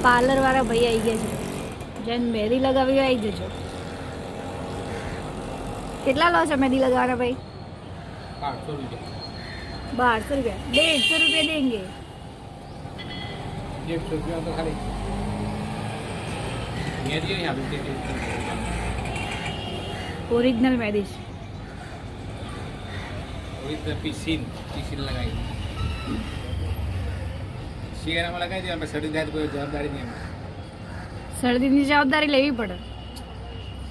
Parlour વાળા ભાઈ આવી ગયા છે. જેને મહેંદી લગાવી આવી જજો. કેટલા લો છો મહેંદી લગાવવાના ભાઈ? 1200 रुपया. 150 रुपये देंगे. 150 रुपया तो खाली मेहंदी नहीं आती थी. ओरिजिनल मेहंदी ओरिजिनल पीसीन लगाई. શિયાળામાં લગાવી દે. શરદી થાય તો કોઈ જવાબદારી નહીં. શરદીની જવાબદારી લેવી પડે.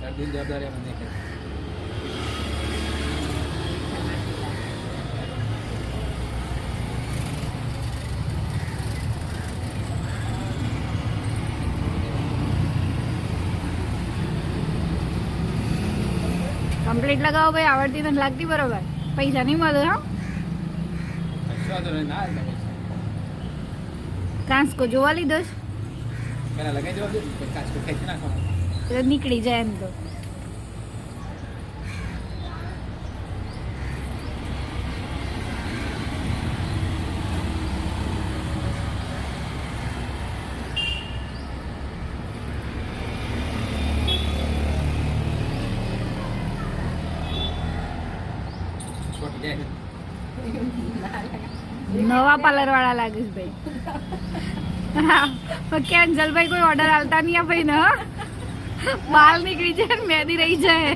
શરદીની જવાબદારી અમે નહીં. કમ્પ્લીટ લગાવો ભાઈ. આવડતી નથી લાગતી બરોબર. પૈસા નહીં મળે. હા કાંસકો જોવા લીધો છે. પેલા લગાવી દેવા દે. કાચકો ખેંચી નાખવાનો એટલે નીકળી જાય એમ તો. નવા પાર્લર વાળા લાગે છે ભાઈ. કેન્સલ ભાઈ. કોઈ ઓર્ડર આવતા નહીં આ ભાઈ ને. બાલ નીકળી જાય ને મહેંદી રહી જાય.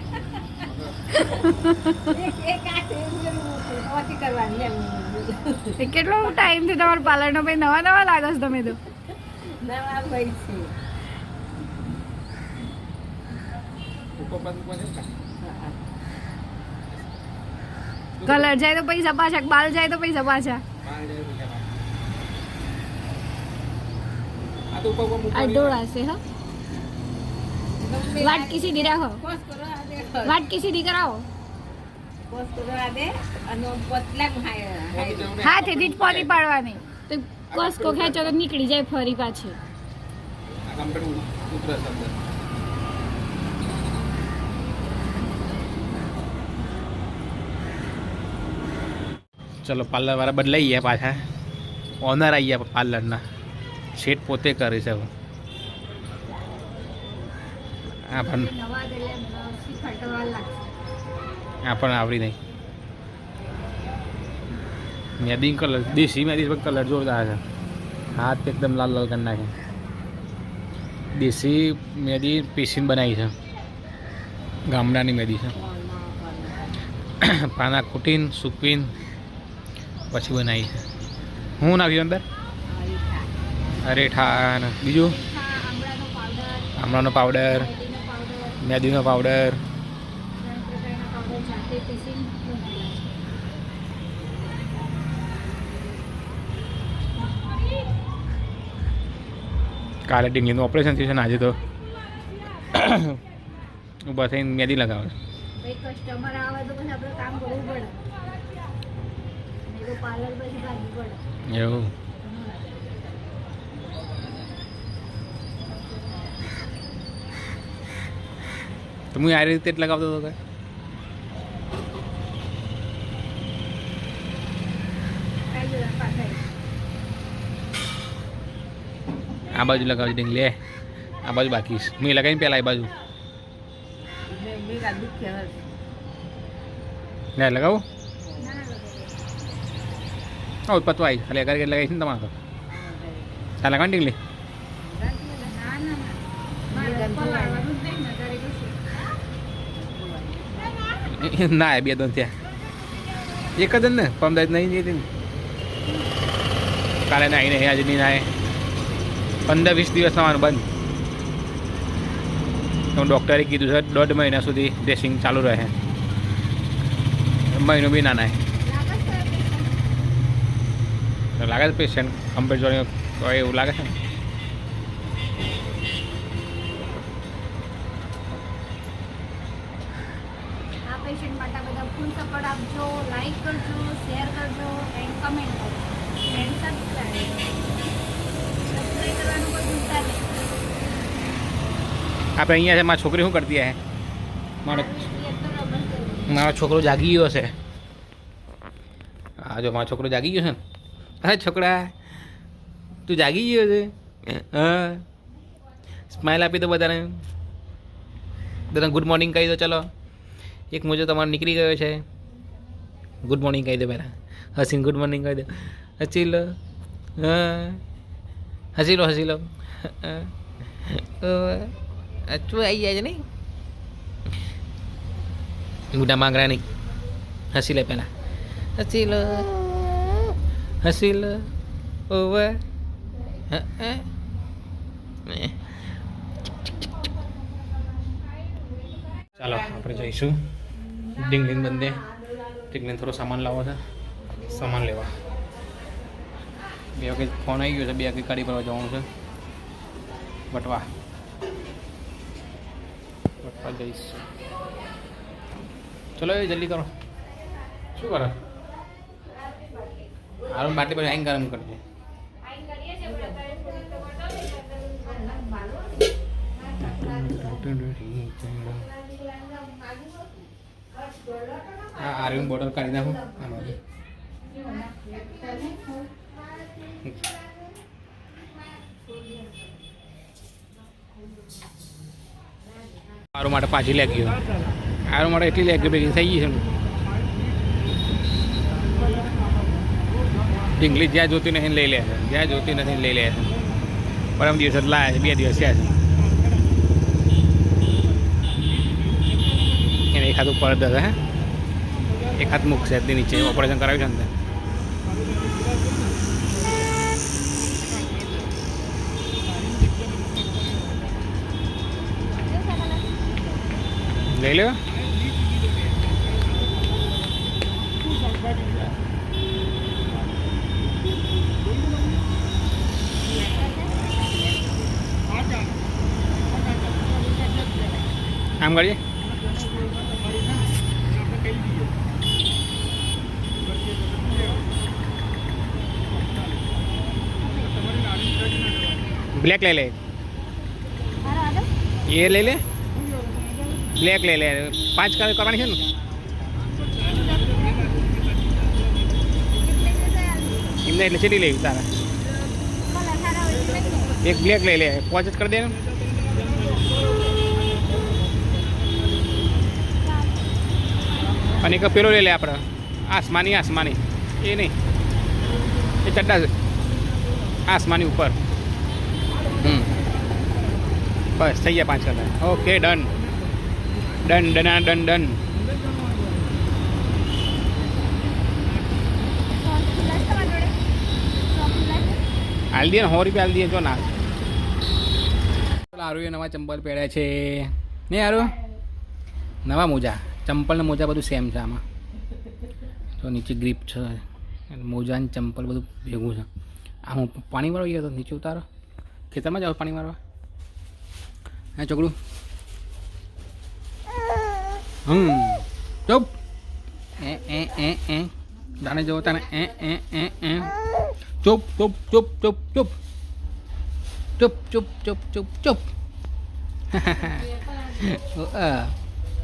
કેટલો ટાઈમ થી તમારો પાર્લર નો ભાઈ? નવા નવા લાગો છો તમે તો. કલર જાય તો પૈસા પાછા. બાલ જાય તો પૈસા પાછા. ડોળા છે. હા વાટકી સીધી રાખો. વાટકી સીધી કરાવો. હાથેથી જ પોતી પાડવાની. તો કસકો ખેંચો તો નીકળી જાય ફરી પાછી. ચલો પાર્લર વાળા બદલાઈ ગયા પાછા. ઓનર આવી ગયા પાર્લરના. શેઠ પોતે કરે છે હવે. આ પણ આવડી નહીં. મહેંદી કલર દેશી મહેંદી પર કલર જોરદાર છે. હાથ એકદમ લાલ લાલ કરી નાખે. દેશી મહેંદી પીસીને બનાવી છે. ગામડાની મહેંદી છે. પાના કૂટીને સૂકવીને પછી બનાવી છે. હું નાખ્યું અંદર? અરેઠા. બીજું આમળાનો પાવડર, મહેંદીનો પાવડર. કાલે ડીંગલીનું ઓપરેશન થયું છે ને આજે તો ઊભા થઈને મહેંદી લગાવે છે. કસ્ટમર આવે તો પછી આપણે કામ કરવું પડે. પાર્લર પછી ભાગવું પડે. એવું તો હું આ રીતે જ લગાવતો હતો. આ બાજુ લગાવજો ડીંગલી. આ બાજુ બાકી છે. મેં લગાવીને પહેલાં આ બાજુ ના લગાવું. હા પતવા આવી ખાલી અગર લગાવી છે ને તમારે. આ લગાવ ડીંગલી. ના બે દોન થયા. એક જ ને પમદાજ નહીં જતી ને. કાલે નાઈ નહીં આજે નહીં નાય. 15-20 દિવસ થવાનું બંધ. તો ડૉક્ટરે કીધું છે 1.5 મહિના સુધી ડ્રેસિંગ ચાલુ રહે. મહિનો બી ના નાય. લાગે છે પેશન્ટ કમ્પ્લીટ જોડે એવું લાગે છે ને. આ પેશન્ટ માટે બધા ફૂલ સપોર્ટ આપજો. લાઈક કરજો, શેર કરજો એન્ડ કમેન્ટ કરજો એન્ડ સબસ્ક્રાઇબ કરવાનું કોઈ ભૂલતા નહીં. આપણે અહીંયા છે. મારી છોકરી શું કરતી હે? મારો છોકરો જાગી ગયો છે. હા જો મારો છોકરો જાગી ગયો છે ને. હા છોકરા તું જાગી ગયો છે? હા સ્માઇલ આપી દો બધાને. બધાને ગુડ મોર્નિંગ કહી દો. ચલો, એક મોજો તમારો નીકળી ગયો છે. ગુડ મોર્નિંગ કહી દો પહેલાં. હસીને ગુડ મોર્નિંગ કહી દો. હસી લો. હા, હસી લો, હસી લો. અચ્છું આવી જાય છે નહીં. મોટા માંગરા નહીં. હસી લે પહેલાં. હસી લો, હસી લો. ઓવે. ચાલો આપણે જઈશું ડીંગલીન બંને. ડીંગલીન થોડો સામાન લાવો છે, સામાન લેવા. 2 વાગે ફોન આવી ગયો છે. 2 વાગે ગાડી ભરવા જવાનું છે. વટવા જઈશ. ચલો એ જલ્દી કરો. શું કરો? હારું બાટલી પર આઈને ગરમ કરજે. હા, આર્યન બોટલ કાઢી નાખું. આરો માટે પાછી લે ગયો. આરો માટે એટલી લે ગયો ભેગી થઈ ગઈ છે. ઢીંગલી જ્યાં જોતી નથી લઈ લે છે, જ્યાં જોતી નથી લઈ લે છે. પરમ દિવસ જ લાયા છે, 2 દિવસ થયા છે. એને એક હાથ ઉપર દે હે, એક હાથ મૂકશે નીચે. ઓપરેશન કરાવ્યું છે ને. લઈ લો. આમ કરીએ. બ્લેક લઈ લે. એ લઈ લે. બ્લેક લઈ લે. 5 કલર કરવાની છે ને. એમને એટલે ચેલી લેવી તારા? એક બ્લેક લઈ લે. 5 જ કરી દે ને. અને એક પેલો લઈ લે આપણે. આસમાની આસમાની એ નહીં, એ ચડ્ડા આસમાની ઉપર. બસ થઈ ગયા 5 colour. Okay done done done done done. હાલ દે ને 100 રૂપિયા હાલ દે. જો ના હારું એ નવા ચંપલ પહેર્યા છે ને. હારું નવા મોજા, ચંપલ ને મોજા બધું સેમ છે આમાં. તો નીચે ગ્રીપ છે, મોજા ને ચંપલ બધું ભેગું છે. આ હું પાણી વાળો ગયો તો નીચે ઉતારો. ખેતરમાં જાઓ પાણી મારવા. હે છોકરું? ચૂપ. એ જાણે જવો તને. ચૂપ ચૂપ ચૂપ ચૂપ ચૂપ ચૂપ ચૂપ ચૂપ ચૂપ ચૂપ.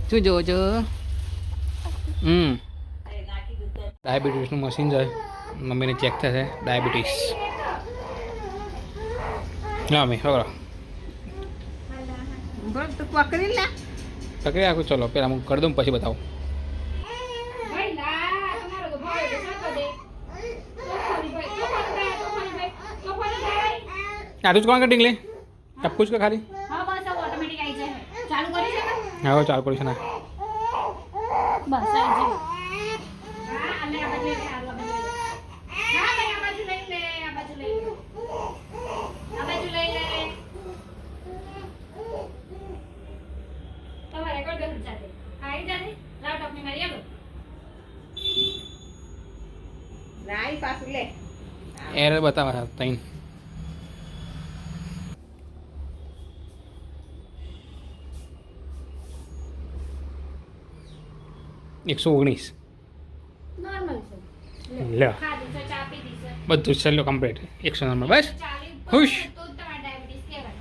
શું જોવો છો? ડાયાબિટીસનું મશીન છે. મમ્મીને ચેક થશે ડાયાબિટીસ. ના મમ્મી પકડો. પકડી રાખું. ચલો પેલા હું કરી દઉં પછી બતાવું. આટલું જ કોણ કટિંગ લે? ટપકું જ કે ખાલી? હા બસ ઓટોમેટિક આવી જાય. ચાલુ કરી છે? હા ચાલુ કરી છે ને. બસ આવી જાય. હા અને આ બાજુ લઈ લે. હા ભાઈ આ બાજુ લઈ લે. આ બાજુ લઈ લે. આ બાજુ લઈ લે. તમારે કોઈ બેન જાતે આવી જાતે. લાવ ટપની મારી આવો. લાઈ પાછું લે. એરર બતાવે તઈન. $119. નોર્મલ છે. લે ખાધું છે, ચા પી દીધી છે. બધું છેલ્લું કમ્પ્લીટ. 100 બસ ખુશ. તો તમારે ડાયાબિટીસ કહેવાય.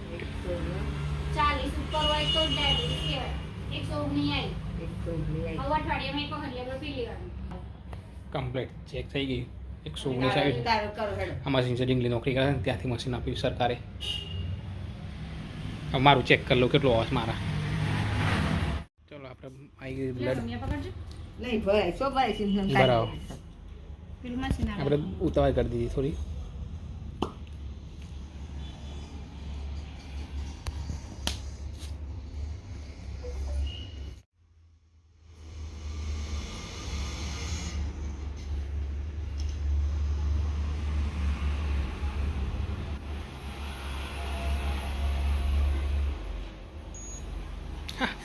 40 ઉપર હોય તો ડાયાબિટીસ કહેવાય. 119 આવી. હવે અઠવાડિયામાં એક વખત લેવલ પી લેવાનું. કમ્પ્લીટ ચેક થઈ ગઈ. 119 આવી. આ મશીન છે ડીંગલી નોકરી કરે છે ત્યાંથી મશીન આપ્યું સરકારે. હવે મારું ચેક કરી લો કેટલો હોશ મારા. ચલો આપણે આવી ગયું બ્લડ. રમ્યા પકડજો. નહીં ભરાય સ્વાભાવિક છે એમ બરાબર. પેલું મશીન આવે. આપણે ઉતાવળ કરી દીધી થોડી.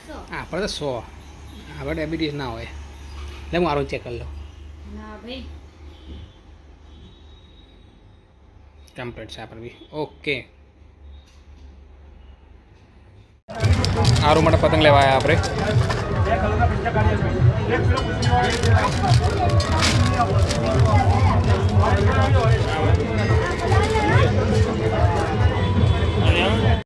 સો. આપણે તો 100. આપણે ડાયાબિટીસ ના હોય. લે હું મારું ચેક કરી લઉં. ના ભાઈ. કમ્પ્લીટ છે આપણે બી. ઓકે. આરું માટે પતંગ લેવા આવ્યા આપણે.